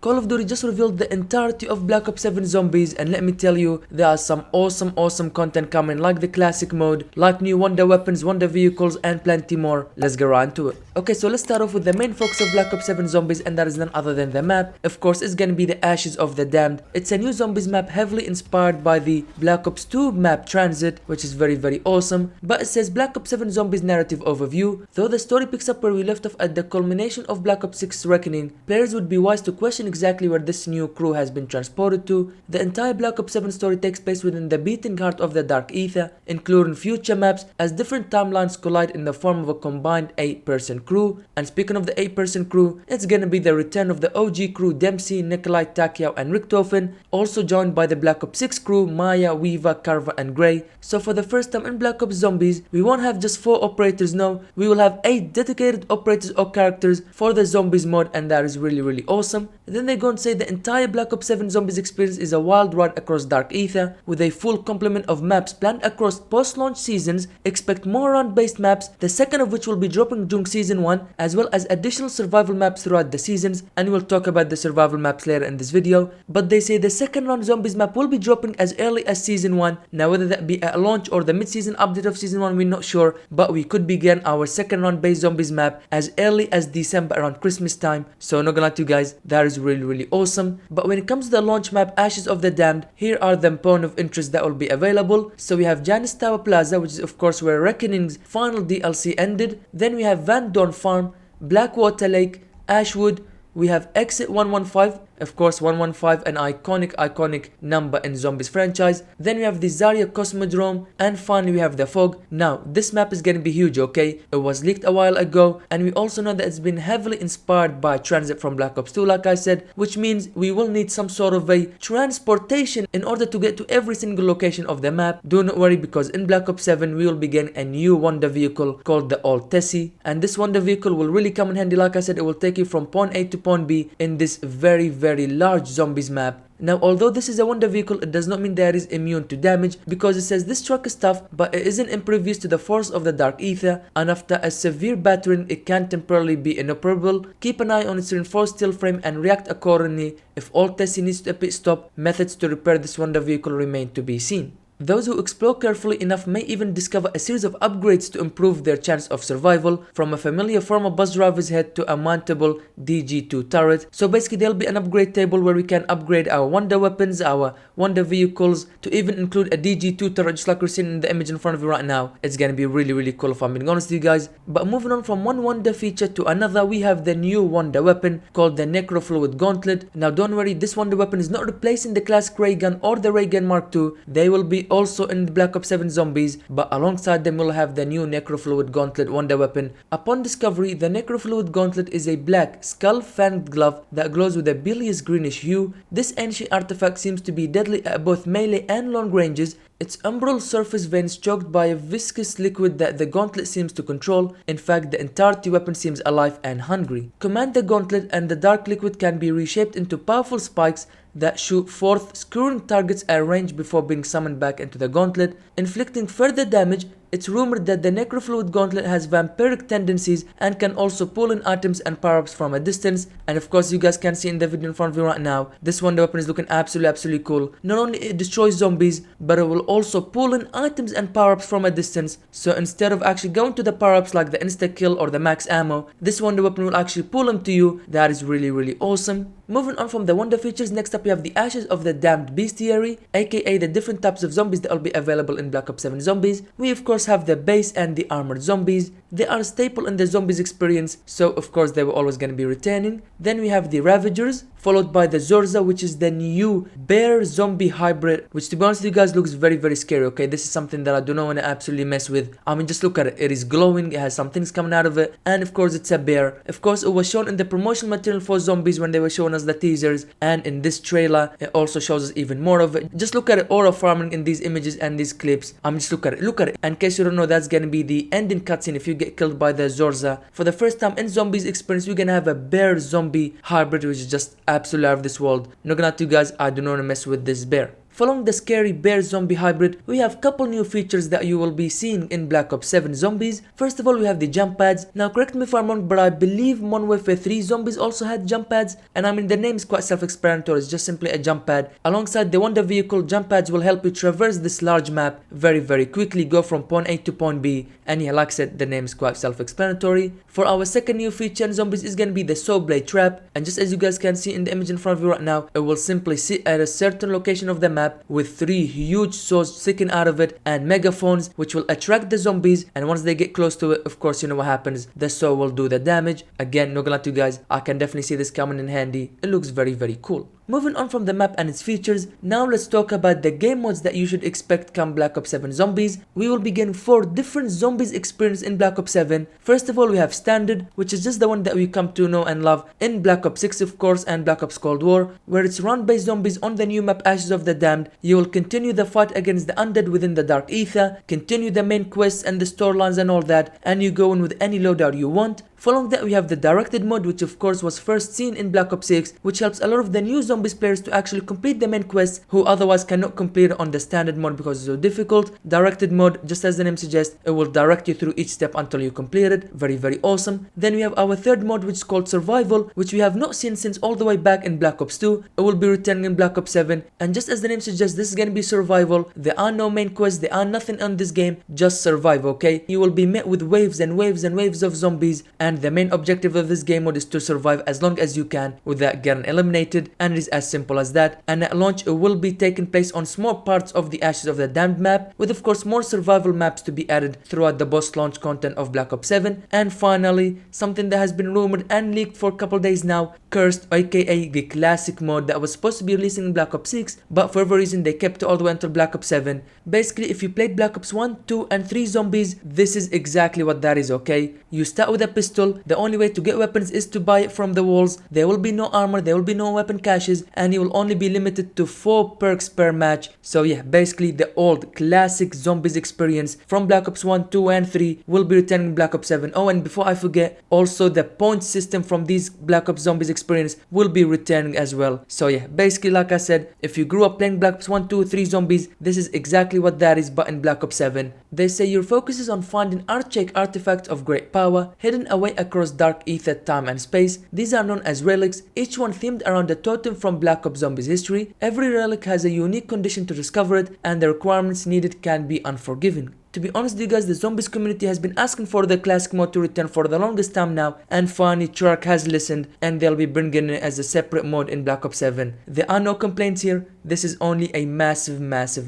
Call of Duty just revealed the entirety of Black Ops 7 Zombies, and let me tell you, there are some awesome content coming, like the classic mode, like new wonder weapons, wonder vehicles, and plenty more. Let's get right into it. Okay, so let's start off with the main focus of Black Ops 7 Zombies, and that is none other than the map. Of course, it's gonna be the Ashes of the Damned. It's a new Zombies map heavily inspired by the Black Ops 2 map Transit, which is very awesome. But it says Black Ops 7 Zombies narrative overview. Though the story picks up where we left off at the culmination of Black Ops 6's reckoning, players would be wise to question exactly where this new crew has been transported to. The entire Black Ops 7 story takes place within the beating heart of the Dark Ether, including future maps as different timelines collide in the form of a combined 8-person crew. And speaking of the 8-person crew, it's gonna be the return of the OG crew Dempsey, Nikolai, Takiao, and Richtofen, also joined by the Black Ops 6 crew Maya, Weaver, Carver, and Gray. So for the first time in Black Ops Zombies, we won't have just 4 operators, no, we will have 8 dedicated operators or characters for the Zombies mode, and that is really awesome. And then they go and say the entire Black Ops 7 Zombies experience is a wild ride across Dark Ether, with a full complement of maps planned across post-launch seasons. Expect more round-based maps, the second of which will be dropping during Season 1, as well as additional survival maps throughout the seasons, and we'll talk about the survival maps later in this video. But they say the second round Zombies map will be dropping as early as Season 1. Now whether that be at launch or the mid-season update of Season 1, we're not sure, but we could begin our second round based Zombies map as early as December around Christmas time. So not gonna lie to you guys, that is really awesome. But when it comes to the launch map Ashes of the Damned, here are the point of interest that will be available. So we have Janice Tower Plaza, which is of course where Reckoning's final DLC ended. Then we have Van Dorn Farm, Blackwater Lake, Ashwood. We have Exit 115, of course 115, an iconic number in Zombies franchise. Then we have the Zarya Cosmodrome, and finally we have the Fog. Now this map is gonna be huge, okay? It was leaked a while ago, and we also know that it's been heavily inspired by Transit from Black Ops 2, like I said, which means we will need some sort of a transportation in order to get to every single location of the map. Do not worry, because in Black Ops 7 we will begin a new wonder vehicle called the Old Tessie, and this wonder vehicle will really come in handy. Like I said, it will take you from point A to point B in this very large Zombies map. Now although this is a wonder vehicle, it does not mean that it is immune to damage, because it says this truck is tough but it isn't impervious to the force of the Dark Ether, and after a severe battering it can temporarily be inoperable. Keep an eye on its reinforced steel frame and react accordingly. If all Tessie needs to pit stop, methods to repair this wonder vehicle remain to be seen. Those who explore carefully enough may even discover a series of upgrades to improve their chance of survival, from a familiar former bus driver's head to a mountable DG2 turret. So basically there'll be an upgrade table where we can upgrade our wonder weapons, our wonder vehicles, to even include a DG2 turret, just like we're seeing in the image in front of you right now. It's gonna be really cool if I'm being honest with you guys. But moving on from one wonder feature to another, we have the new wonder weapon called the Necrofluid Gauntlet. Now don't worry, this wonder weapon is not replacing the classic ray gun or the ray gun Mark II. They will be also in the Black Ops 7 Zombies, but alongside them we'll have the new Necrofluid Gauntlet wonder weapon. Upon discovery, the Necrofluid Gauntlet is a black skull-fanged glove that glows with a bilious greenish hue. This ancient artifact seems to be deadly at both melee and long ranges. Its umbral surface veins choked by a viscous liquid that the gauntlet seems to control. In fact, the entirety weapon seems alive and hungry. Command the gauntlet and the dark liquid can be reshaped into powerful spikes that shoot forth, skewering targets at range before being summoned back into the gauntlet, inflicting further damage. It's rumored that the Necrofluid Gauntlet has vampiric tendencies and can also pull in items and power-ups from a distance. And of course, you guys can see in the video in front of you right now, this wonder weapon is looking absolutely cool. Not only it destroys zombies, but it will also pull in items and power-ups from a distance. So instead of actually going to the power-ups like the insta-kill or the max ammo, this wonder weapon will actually pull them to you. That is really awesome. Moving on from the wonder features, next up we have the Ashes of the Damned Bestiary, aka the different types of zombies that will be available in Black Ops 7 Zombies. We of course have the base and the armored zombies. They are a staple in the zombies experience, so of course they were always going to be returning. Then we have the Ravagers, followed by the Zorza, which is the new bear zombie hybrid, which to be honest with you guys looks very scary. Okay, this is something that I do not want to absolutely mess with. I mean, just look at it. It is glowing, it has some things coming out of it, and of course it's a bear. Of course it was shown in the promotional material for Zombies when they were showing us the teasers, and in this trailer it also shows us even more of it. Just look at it, aura farming in these images and these clips. I mean, just look at it. In case you don't know, that's gonna be the ending cutscene if you get killed by the Zorza. For the first time in Zombies experience, we're gonna have a bear zombie hybrid, which is just absolutely out of this world. Not gonna lie to you guys, I do not want to mess with this bear. Following the scary bear zombie hybrid, we have couple new features that you will be seeing in Black Ops 7 Zombies. First of all, we have the jump pads. Now correct me if I'm wrong, but I believe Modern Warfare 3 Zombies also had jump pads, and I mean the name is quite self-explanatory, it's just simply a jump pad. Alongside the Wonder Vehicle, jump pads will help you traverse this large map very quickly, go from point A to point B, and yeah, like I said, the name is quite self-explanatory. For our second new feature in Zombies is gonna be the saw blade trap, and just as you guys can see in the image in front of you right now, it will simply sit at a certain location of the map with 3 huge saws sticking out of it and megaphones, which will attract the zombies, and once they get close to it, of course you know what happens, the saw will do the damage. Again, not gonna lie to you guys, I can definitely see this coming in handy. It looks very cool. Moving on from the map and its features, now let's talk about the game modes that you should expect come Black Ops 7 Zombies. We will be getting 4 different zombies experience in Black Ops 7. First of all, we have Standard, which is just the one that we come to know and love in Black Ops 6 of course and Black Ops Cold War, where it's round-based zombies on the new map Ashes of the Damned. You will continue the fight against the undead within the Dark Ether, continue the main quests and the storylines and all that, and you go in with any loadout you want. Following that, we have the directed mode, which of course was first seen in Black Ops 6, which helps a lot of the new zombies players to actually complete the main quests who otherwise cannot complete on the standard mode because it's so difficult. Directed mode, just as the name suggests, it will direct you through each step until you complete it. Very awesome. Then we have our third mode, which is called Survival, which we have not seen since all the way back in Black Ops 2. It will be returning in Black Ops 7, and just as the name suggests, this is gonna be survival. There are no main quests, there are nothing on this game, just survive, okay? You will be met with waves and waves and waves of zombies, and the main objective of this game mode is to survive as long as you can without getting eliminated, and it is as simple as that. And at launch, it will be taking place on small parts of the Ashes of the Damned map, with of course more survival maps to be added throughout the post launch content of Black Ops 7. And finally, something that has been rumored and leaked for a couple days now, Cursed, aka the classic mode that was supposed to be releasing in Black Ops 6, but for whatever reason they kept it all the way until Black Ops 7. Basically, if you played Black Ops 1, 2 and 3 Zombies, this is exactly what that is, okay? You start with a pistol, the only way to get weapons is to buy it from the walls, there will be no armor, there will be no weapon caches, and you will only be limited to 4 perks per match. So yeah, basically the old classic Zombies experience from Black Ops 1, 2 and 3 will be returning in Black Ops 7. Oh, and before I forget, also the point system from these Black Ops Zombies experience will be returning as well. So yeah, basically like I said, if you grew up playing Black Ops 1, 2, 3 Zombies, this is exactly what that is, but in Black Ops 7. They say your focus is on finding archaic artifacts of great power hidden away across dark ether, time and space. These are known as relics, each one themed around a totem from Black Ops Zombies history. Every relic has a unique condition to discover it, and the requirements needed can be unforgiving. To be honest with you guys, the Zombies community has been asking for the classic mode to return for the longest time now, and finally Treyarch has listened and they'll be bringing it as a separate mode in Black Ops 7. There are no complaints here, this is only a massive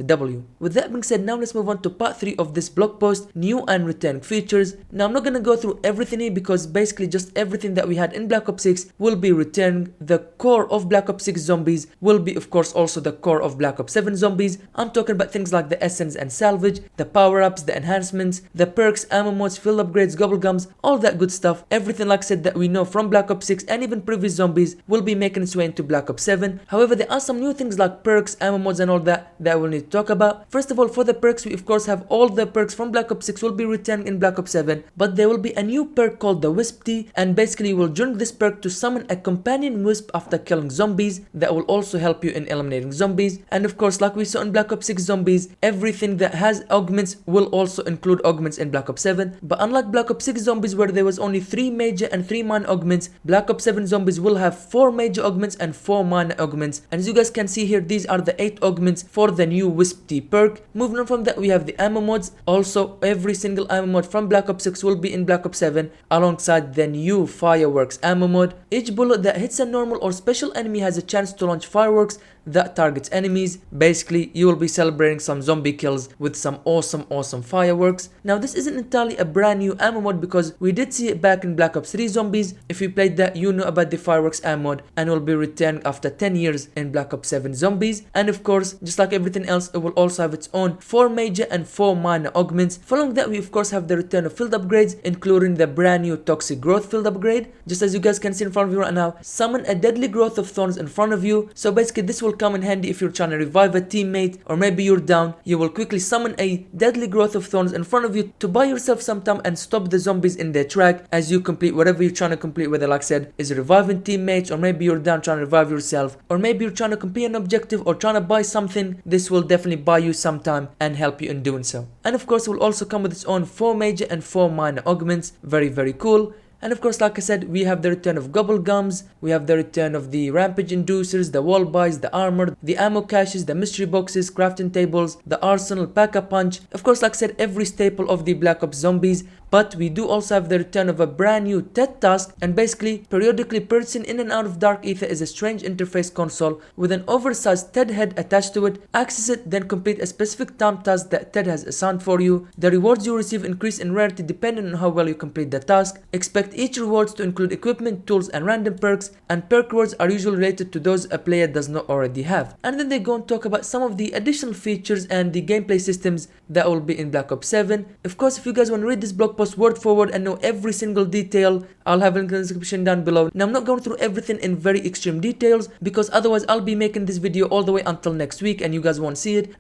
W. With that being said, now let's move on to part 3 of this blog post, new and returning features. Now I'm not gonna go through everything here because basically just everything that we had in Black Ops 6 will be returning. The core of Black Ops 6 Zombies will be of course also the core of Black Ops 7 Zombies. I'm talking about things like the essence and salvage, the power-ups, the enhancements, the perks, ammo mods, field upgrades, gobble gums, all that good stuff. Everything like I said that we know from Black Ops 6 and even previous Zombies will be making its way into Black Ops 7. However, there are some new things like perks, ammo mods and all that we'll need to talk about. First of all, for the perks, we of course have all the perks from Black Ops 6 will be returning in Black Ops 7, but there will be a new perk called the Wisp Tea, and basically you will drink this perk to summon a companion wisp after killing zombies that will also help you in eliminating zombies. And of course, like we saw in Black Ops 6 Zombies, everything that has augments will also include augments in Black Ops 7, but unlike Black Ops 6 Zombies where there was only 3 major and 3 minor augments, Black Ops 7 Zombies will have 4 major augments and 4 minor augments, and as you guys can see here, these are the 8 augments for the new Wisp Tea perk. Moving on from that, we have the ammo mods. Also, every single ammo mod from Black Ops 6 will be in Black Ops 7 alongside the new Fireworks ammo mod. Each bullet that hits a normal or special enemy has a chance to launch fireworks that targets enemies. Basically, you will be celebrating some zombie kills with some awesome fireworks. Now this isn't entirely a brand new ammo mod because we did see it back in Black Ops 3 Zombies. If you played that, you know about the fireworks ammo mod, and will be returned after 10 years in Black Ops 7 Zombies. And of course, just like everything else, it will also have its own 4 major and 4 minor augments. Following that, we of course have the return of field upgrades, including the brand new Toxic Growth field upgrade. Just as you guys can see in front of you right now, summon a deadly growth of thorns in front of you. So basically this will come in handy if you're trying to revive a teammate, or maybe you're down, you will quickly summon a deadly growth growth of thorns in front of you to buy yourself some time and stop the zombies in their track as you complete whatever you're trying to complete, whether like I said is reviving teammates, or maybe you're down trying to revive yourself, or maybe you're trying to complete an objective or trying to buy something. This will definitely buy you some time and help you in doing so. And of course it will also come with its own 4 major and 4 minor augments. Very cool. And of course, like I said, we have the return of gobble gums, we have the return of the rampage inducers, the wall buys, the armor, the ammo caches, the mystery boxes, crafting tables, the arsenal, pack-a-punch. Of course, like I said, every staple of the Black Ops Zombies. But we do also have the return of a brand new TED task, and basically periodically purchasing in and out of Dark Ether is a strange interface console with an oversized TED head attached to it. Access it, then complete a specific time task that TED has assigned for you. The rewards you receive increase in rarity depending on how well you complete the task. Expect each rewards to include equipment, tools and random perks, and perk rewards are usually related to those a player does not already have. And then they go and talk about some of the additional features and the gameplay systems that will be in Black Ops 7. Of course, if you guys want to read this blog post word for word and know every single detail, I'll have a link in the description down below. Now I'm not going through everything in very extreme details because otherwise I'll be making this video all the way until next week and you guys won't see it.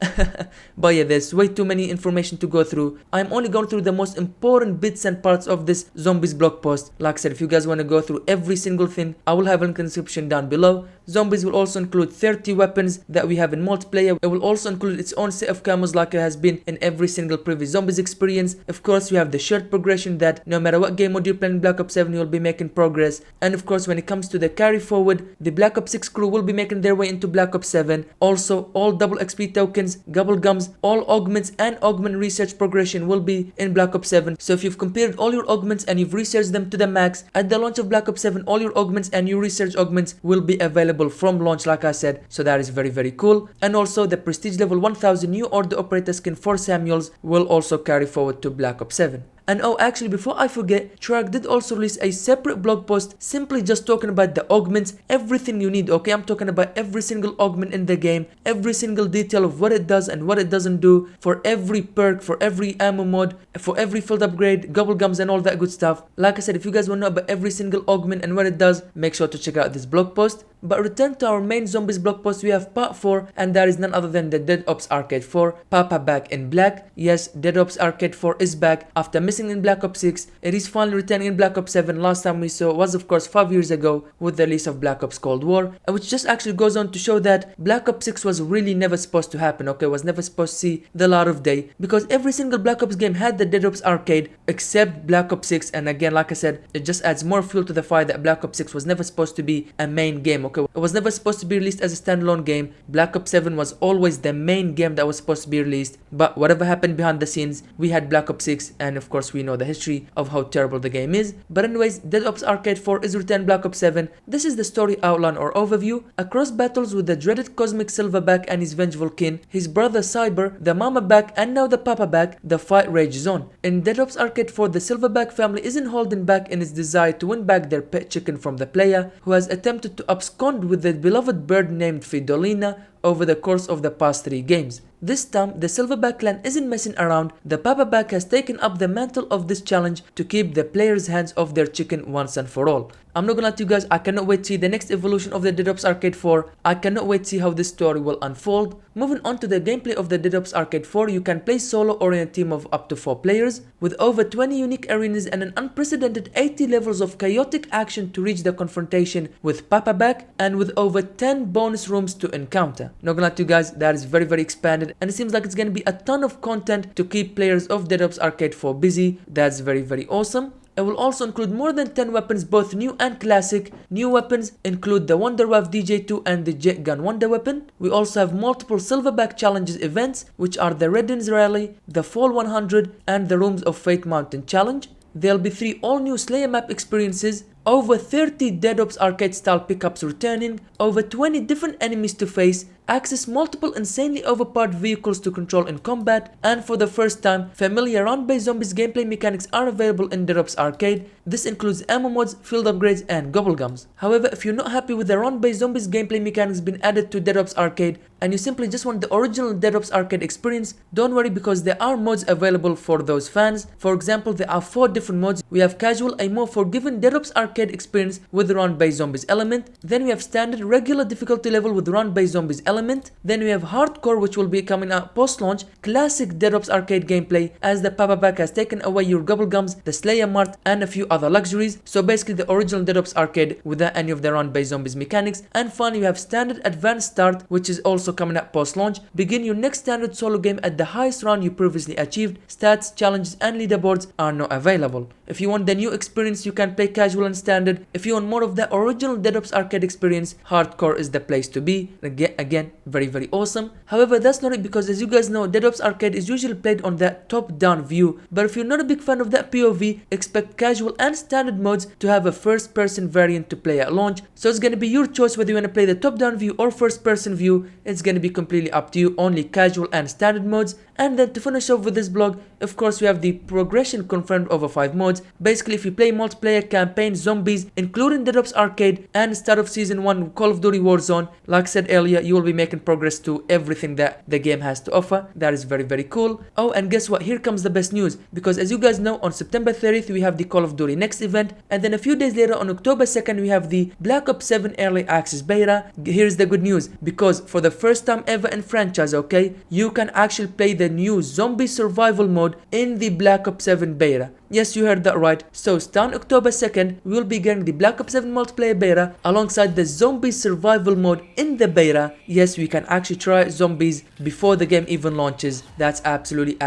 But yeah, there's way too many information to go through. I'm only going through the most important bits and parts of this Zombies blog post. Like I said, if you guys want to go through every single thing, I will have a link in the description down below. Zombies will also include 30 weapons that we have in multiplayer. It will also include its own set of camos like it has been in every single previous Zombies experience. Of course, we have the shared progression that no matter what game mode you're playing in Black Ops 7, you'll be making progress. And of course, when it comes to the carry forward, the Black Ops 6 crew will be making their way into Black Ops 7. Also, all double XP tokens, gobble gums, all augments and augment research progression will be in Black Ops 7. So if you've completed all your augments and you've researched them to the max, at the launch of Black Ops 7, all your augments and your research augments will be available from launch, like I said. So that is very cool. And also the prestige level 1000 new order operator skin for Samuels will also carry forward to Black Ops 7. And oh, actually, before I forget, Treyarch did also release a separate blog post simply just talking about the augments, everything you need, okay? I'm talking about every single augment in the game, every single detail of what it does and what it doesn't do, for every perk, for every ammo mod, for every field upgrade, gobble gums and all that good stuff. Like I said, if you guys want to know about every single augment and what it does, make sure to check out this blog post. But return to our main Zombies blog post, we have part 4, and that is none other than the Dead Ops Arcade 4, Papa back in black. Yes, Dead Ops Arcade 4 is back after missing in Black Ops 6. It is finally returning in Black Ops 7. Last time we saw was of course 5 years ago with the release of Black Ops Cold War, which just actually goes on to show that Black Ops 6 was really never supposed to happen, okay? Was never supposed to see the light of day, because every single Black Ops game had the Dead Ops Arcade except Black Ops 6. And again, like I said, it just adds more fuel to the fire that Black Ops 6 was never supposed to be a main game, okay? It was never supposed to be released as a standalone game. Black Ops 7 was always the main game that was supposed to be released, but whatever happened behind the scenes, we had Black Ops 6, and of course we know the history of how terrible the game is. But anyways, Dead Ops Arcade 4 is returned Black Ops 7. This is the story outline or overview. Across battles with the dreaded Cosmic Silverback and his vengeful kin, his brother Cyber, the Mama back and now the Papa back, the fight rages on. In Dead Ops Arcade 4, the Silverback family isn't holding back in its desire to win back their pet chicken from the player who has attempted to abscond with the beloved bird named Fridolina over the course of the past 3 games. This time, the Silverback clan isn't messing around. The Papa back has taken up the mantle of this challenge to keep the players' hands off their chicken once and for all. I'm not gonna lie to you guys, I cannot wait to see the next evolution of the Dead Ops Arcade 4. I cannot wait to see how this story will unfold. Moving on to the gameplay of the Dead Ops Arcade 4, you can play solo or in a team of up to 4 players, with over 20 unique arenas and an unprecedented 80 levels of chaotic action to reach the confrontation with Papa back, and with over 10 bonus rooms to encounter. Not gonna lie to you guys, that is very expanded, and it seems like it's gonna be a ton of content to keep players of Dead Ops Arcade 4 busy. That's very awesome. It will also include more than 10 weapons, both new and classic. New weapons include the Wonderwave DJ2 and the Jet Gun Wonder Weapon. We also have multiple Silverback Challenges events, which are the Reddens Rally, the Fall 100 and the Rooms of Fate Mountain Challenge. There'll be 3 all new Slayer map experiences, over 30 Dead Ops Arcade style pickups returning, over 20 different enemies to face, access multiple insanely overpowered vehicles to control in combat, and for the first time, familiar round-based zombies gameplay mechanics are available in Dead Ops Arcade. This includes ammo mods, field upgrades, and gobble gums. However, if you're not happy with the round-based zombies gameplay mechanics being added to Dead Ops Arcade, and you simply just want the original Dead Ops Arcade experience, don't worry, because there are mods available for those fans. For example, there are 4 different mods. We have Casual, a more forgiving Dead Ops Arcade arcade experience with round-based zombies element. Then we have standard regular difficulty level with round-based zombies element. Then we have hardcore, which will be coming out post-launch, classic Dead Ops arcade gameplay, as the Papa Pack has taken away your Gobblegums, the Slayer Mart, and a few other luxuries. So basically the original Dead Ops arcade without any of the round-based zombies mechanics. And finally we have standard advanced start, which is also coming out post-launch. Begin your next standard solo game at the highest round you previously achieved. Stats, challenges, and leaderboards are not available. If you want the new experience, you can play casual and standard. If you want more of the original Dead Ops arcade experience, hardcore is the place to be. Again, very awesome. However, that's not it, because as you guys know, Dead Ops arcade is usually played on that top-down view. But if you're not a big fan of that POV, expect casual and standard modes to have a first-person variant to play at launch. So it's gonna be your choice whether you wanna play the top-down view or first-person view. It's gonna be completely up to you. Only casual and standard modes. And then to finish off with this blog, of course we have the progression confirmed over 5 modes. Basically, if you play multiplayer, campaign, zombies, including Dead Ops arcade and start of season 1 Call of Duty Warzone, like I said earlier, you will be making progress to everything that the game has to offer. That is very cool. Oh, and guess what, here comes the best news, because as you guys know, on September 30th we have the Call of Duty Next event, and then a few days later on October 2nd we have the Black Ops 7 Early Access Beta. Here's the good news, because for the first time ever in franchise, okay, you can actually play the new zombie survival mode in the Black Ops 7 beta. Yes, you heard that right. So starting October 2nd, we will be getting the Black Ops 7 multiplayer beta alongside the zombie survival mode in the beta. Yes, we can actually try zombies before the game even launches. That's absolutely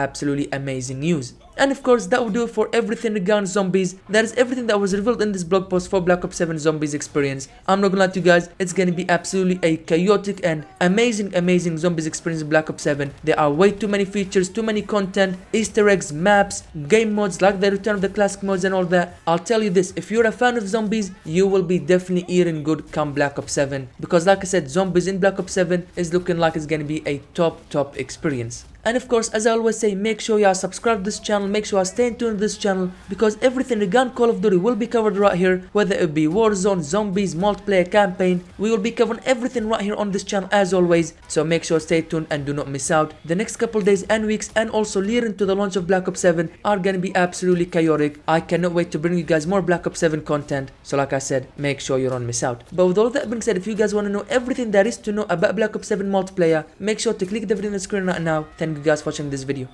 amazing news. And of course, that will do it for everything regarding zombies. That is everything that was revealed in this blog post for Black Ops 7 Zombies experience. I'm not gonna lie to you guys, it's gonna be absolutely a chaotic and amazing zombies experience in Black Ops 7. There are way too many features, too many content, Easter eggs, maps, game modes like the return of the classic modes and all that. I'll tell you this, if you're a fan of zombies, you will be definitely eating good come Black Ops 7. Because like I said, zombies in Black Ops 7 is looking like it's gonna be a top experience. And of course, as I always say, make sure you are subscribed to this channel, make sure you are staying tuned to this channel, because everything regarding Call of Duty will be covered right here, whether it be Warzone, zombies, multiplayer, campaign. We will be covering everything right here on this channel as always, so make sure stay tuned and do not miss out. The next couple days and weeks, and also leading to the launch of Black Ops 7, are gonna be absolutely chaotic. I cannot wait to bring you guys more Black Ops 7 content, so like I said, make sure you don't miss out. But with all that being said, if you guys want to know everything there is to know about Black Ops 7 multiplayer, make sure to click the video on the screen right now. Thank you guys for watching this video.